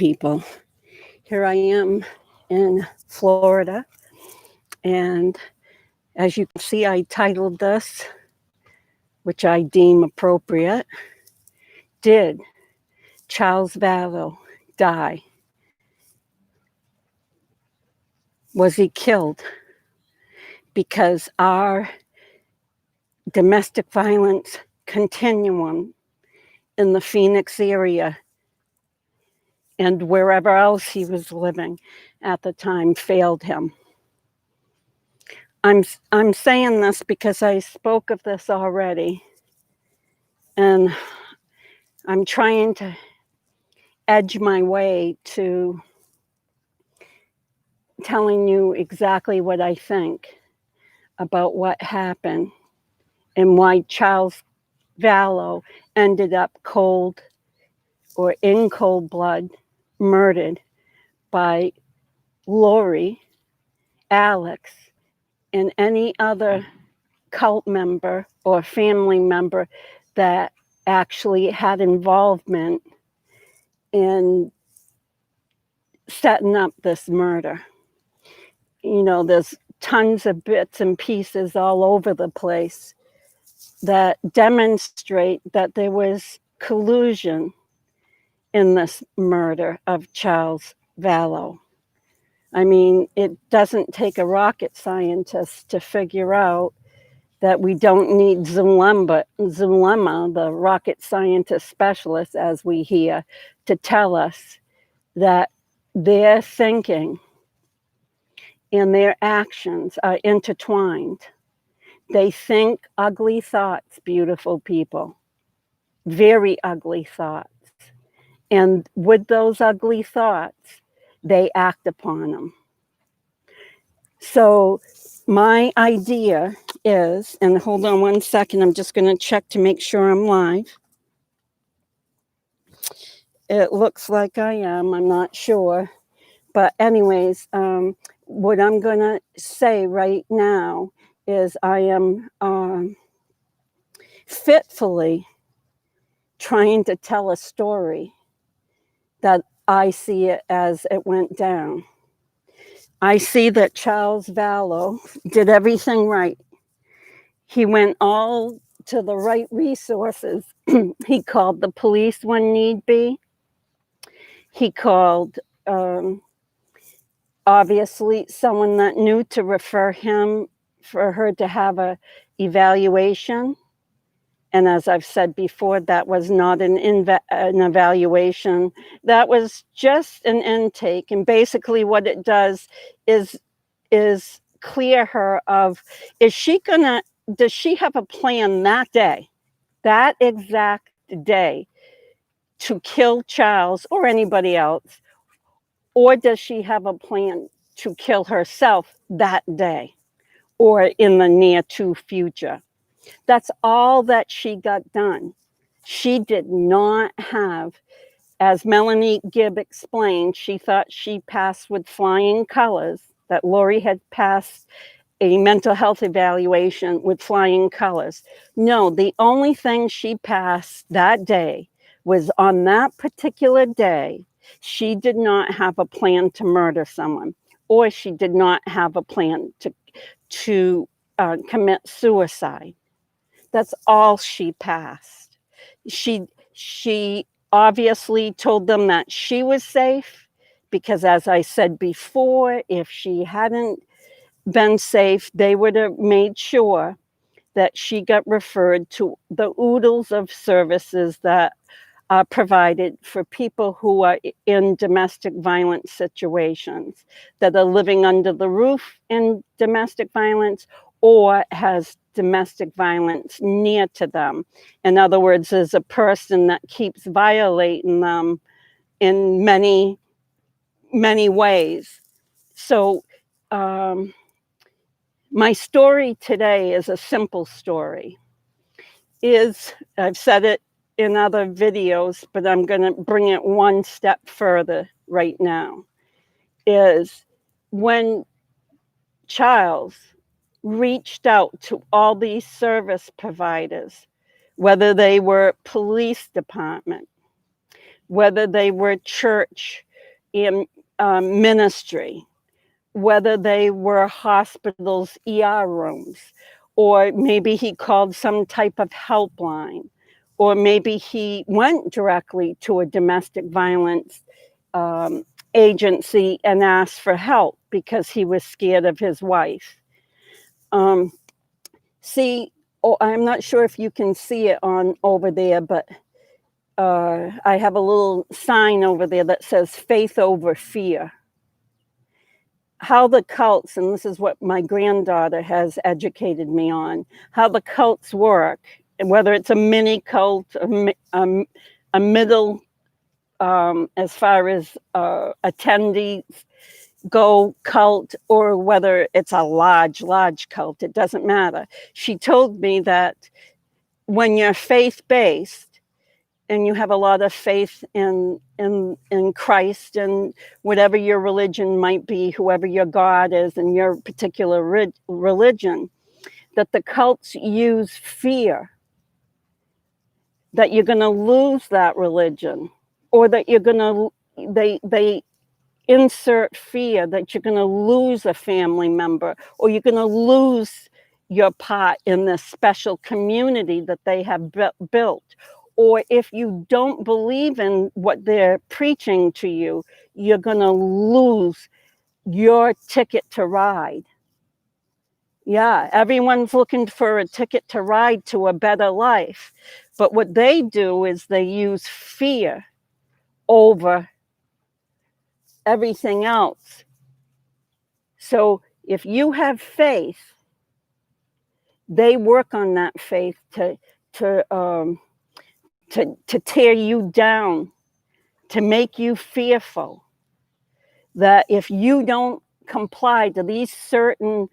people. Here I am in Florida, and as you can see, I titled this, which I deem appropriate, Did Charles Vallow die? Was he killed because our domestic violence continuum in the Phoenix area and wherever else he was living at the time failed him? I'm saying this because I spoke of this already, and I'm trying to edge my way to telling you exactly what I think about what happened and why Charles Vallow ended up in cold blood, murdered by Lori, Alex, and any other cult member or family member that actually had involvement in setting up this murder. You know, there's tons of bits and pieces all over the place that demonstrate that there was collusion in this murder of Charles Vallow. I mean, it doesn't take a rocket scientist to figure out that we don't need Zulema, the rocket scientist specialist, as we hear, to tell us that their thinking and their actions are intertwined. They think ugly thoughts, beautiful people, very ugly thoughts. And with those ugly thoughts, they act upon them. So my idea is, and hold on one second, I'm just going to check to make sure I'm live. It looks like I am, I'm not sure. But anyways, what I'm going to say right now is I am fitfully trying to tell a story that I see it as it went down. I see that Charles Vallow did everything right. He went all to the right resources. He called the police when need be. He called, obviously, someone that knew to refer him for her to have a evaluation. And as I've said before, that was not an evaluation. That was just an intake. And basically what it does is clear her of, does she have a plan that day, that exact day, to kill Charles or anybody else? Or does she have a plan to kill herself that day or in the near to future? That's all that she got done. She did not have, as Melanie Gibb explained, she thought she passed with flying colors, that Lori had passed a mental health evaluation with flying colors. No, the only thing she passed that day was on that particular day, she did not have a plan to murder someone, or she did not have a plan to commit suicide. That's all she passed. She obviously told them that she was safe because, as I said before, if she hadn't been safe, they would have made sure that she got referred to the oodles of services that are provided for people who are in domestic violence situations, that are living under the roof in domestic violence or has domestic violence near to them. In other words, there's a person that keeps violating them in many, many ways. So my story today is a simple story. I've said it in other videos, but I'm going to bring it one step further right now, is when Charles reached out to all these service providers, whether they were police department, whether they were church in ministry, whether they were hospitals, ER rooms, or maybe he called some type of helpline, or maybe he went directly to a domestic violence agency and asked for help because he was scared of his wife. See, I'm not sure if you can see it on over there, but I have a little sign over there that says faith over fear. How the cults, and this is what my granddaughter has educated me on, how the cults work, and whether it's a mini cult, a middle, as far as attendees go cult, or whether it's a large cult, it doesn't matter. She told me that when you're faith-based, and you have a lot of faith in Christ and whatever your religion might be, whoever your God is in your particular religion, that the cults use fear that you're going to lose that religion, or that you're going to, they insert fear that you're going to lose a family member, or you're going to lose your part in this special community that they have built. Or if you don't believe in what they're preaching to you, you're going to lose your ticket to ride. Yeah, everyone's looking for a ticket to ride to a better life. But what they do is they use fear over everything else. So if you have faith, they work on that faith to tear you down, to make you fearful, that if you don't comply to these certain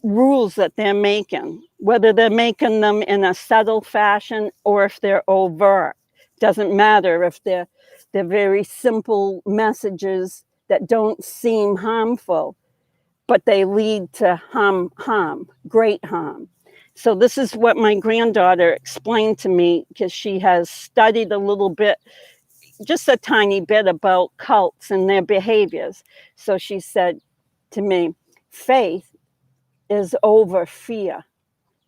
rules that they're making, whether they're making them in a subtle fashion or if they're overt, doesn't matter if they're very simple messages that don't seem harmful, but they lead to harm, great harm. So this is what my granddaughter explained to me, because she has studied a little bit, just a tiny bit, about cults and their behaviors. So she said to me, faith is over fear.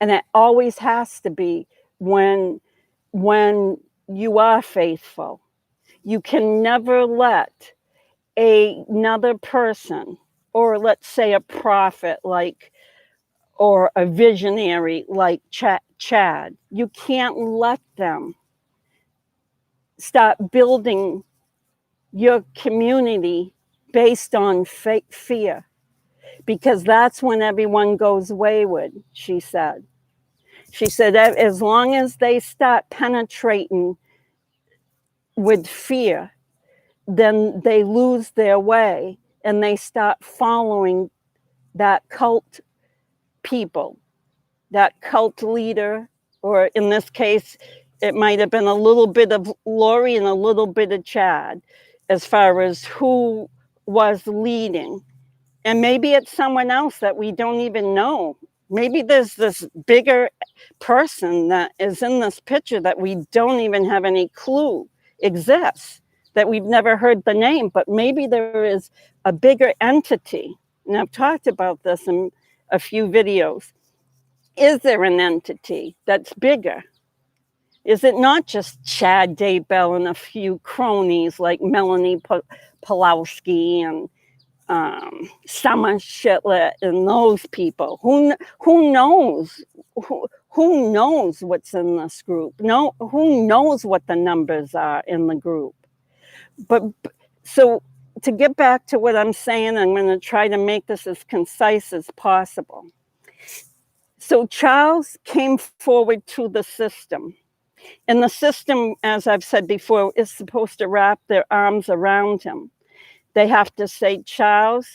And it always has to be when you are faithful. You can never let another person, or let's say a prophet or a visionary like Chad, you can't let them start building your community based on fear, because that's when everyone goes wayward, she said. She said that as long as they start penetrating with fear, then they lose their way and they start following that cult people, that cult leader, or in this case, it might have been a little bit of Lori and a little bit of Chad as far as who was leading. And maybe it's someone else that we don't even know. Maybe there's this bigger person that is in this picture that we don't even have any clue exists, that we've never heard the name, but maybe there is a bigger entity. And I've talked about this in a few videos. Is there an entity that's bigger? Is it not just Chad Daybell and a few cronies like Melanie Pulowski and Summer Shitlett and those people? Who knows? Who knows what's in this group? No, who knows what the numbers are in the group? But so to get back to what I'm saying, I'm going to try to make this as concise as possible. So Charles came forward to the system. And the system, as I've said before, is supposed to wrap their arms around him. They have to say, Charles,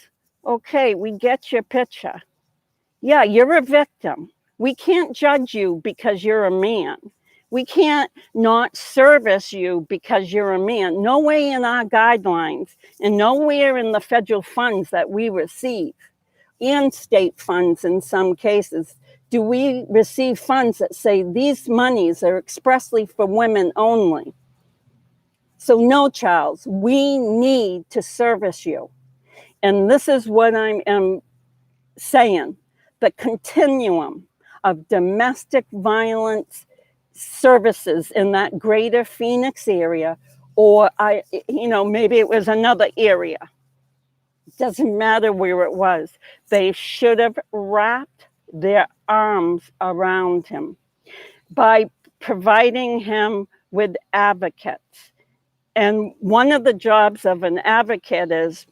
okay, we get your picture. Yeah, you're a victim. We can't judge you because you're a man. We can't not service you because you're a man. No way in our guidelines and nowhere in the federal funds that we receive, and state funds in some cases, do we receive funds that say these monies are expressly for women only. So no, Charles, we need to service you. And this is what I am saying. The continuum of domestic violence services in that greater Phoenix area, or maybe it was another area. Doesn't matter where it was. They should have wrapped their arms around him by providing him with advocates. And one of the jobs of an advocate is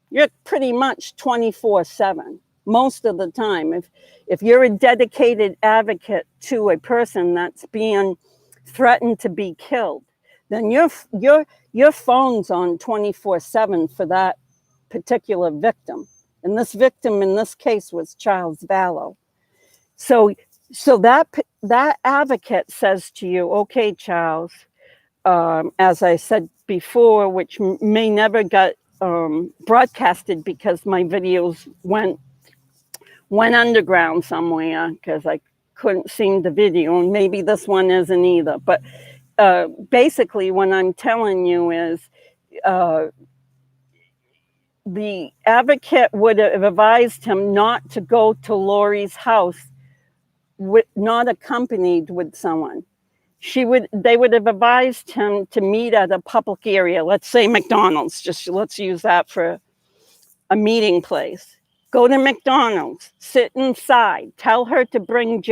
you're pretty much 24/7 most of the time. If you're a dedicated advocate to a person that's being threatened to be killed, then your phone's on 24/7 for that particular victim. And this victim in this case was Charles Vallow. So that advocate says to you, okay, Charles, as I said before, which may never get broadcasted because my videos went underground somewhere because I couldn't see the video, and maybe this one isn't either. But basically, what I'm telling you is the advocate would have advised him not to go to Lori's house, not accompanied with someone. They would have advised him to meet at a public area, let's say McDonald's, let's use that for a meeting place. Go to McDonald's, sit inside, tell her to bring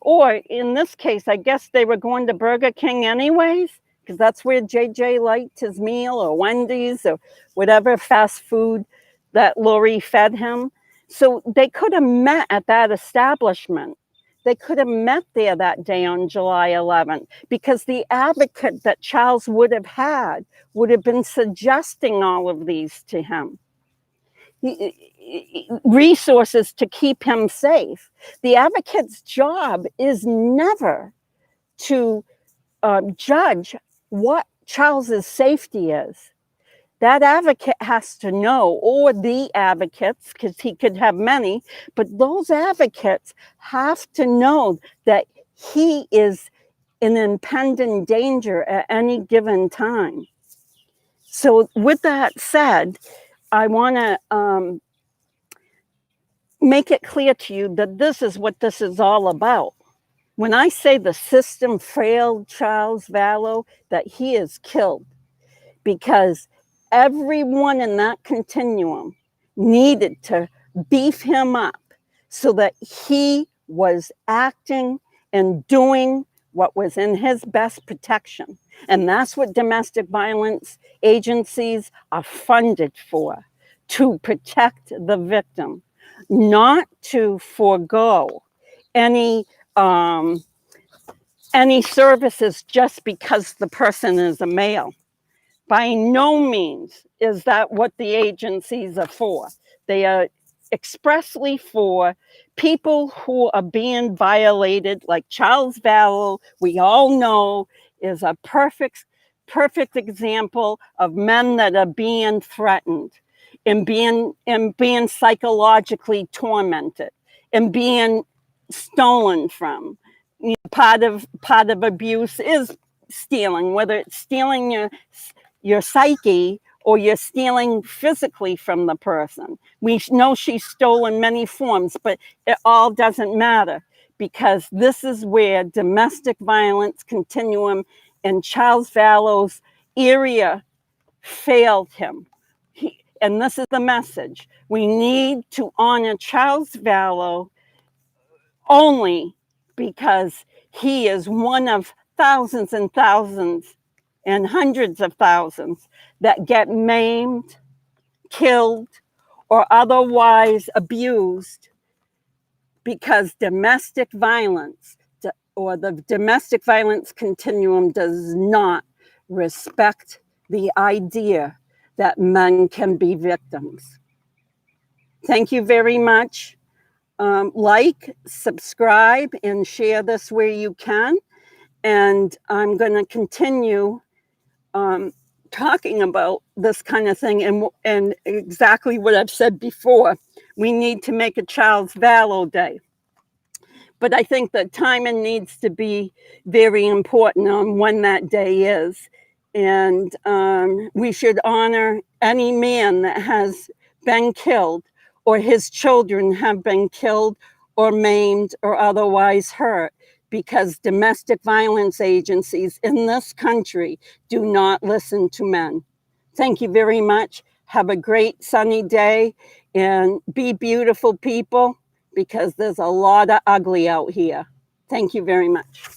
or in this case, I guess they were going to Burger King anyways, because that's where JJ liked his meal, or Wendy's, or whatever fast food that Lori fed him. So they could have met at that establishment. They could have met there that day on July 11th, because the advocate that Charles would have had would have been suggesting all of these to him. Resources to keep him safe. The advocate's job is never to judge what Charles's safety is. That advocate has to know, or the advocates, because he could have many, but those advocates have to know that he is in impending danger at any given time. So with that said, I want to make it clear to you that this is what this is all about. When I say the system failed Charles Vallow, that he is killed, because everyone in that continuum needed to beef him up so that he was acting and doing what was in his best protection. And that's what domestic violence agencies are funded for, to protect the victim, not to forego any services just because the person is a male. By no means is that what the agencies are for. They are expressly for people who are being violated, like Charles Vallow, we all know, is a perfect example of men that are being threatened and being psychologically tormented and being stolen from. Part of abuse is stealing, whether it's stealing your psyche or you're stealing physically from the person. We know she's stolen many forms, but it all doesn't matter, because this is where domestic violence continuum and Charles Vallow's area failed him. And this is the message. We need to honor Charles Vallow only because he is one of thousands and thousands and hundreds of thousands that get maimed, killed, or otherwise abused because domestic violence or the domestic violence continuum does not respect the idea that men can be victims. Thank you very much. Like, subscribe, and share this where you can. And I'm going to continue talking about this kind of thing, and exactly what I've said before. We need to make a Charles Vallow Day. But I think that timing needs to be very important on when that day is. And we should honor any man that has been killed or his children have been killed or maimed or otherwise hurt, because domestic violence agencies in this country do not listen to men. Thank you very much. Have a great sunny day and be beautiful people, because there's a lot of ugly out here. Thank you very much.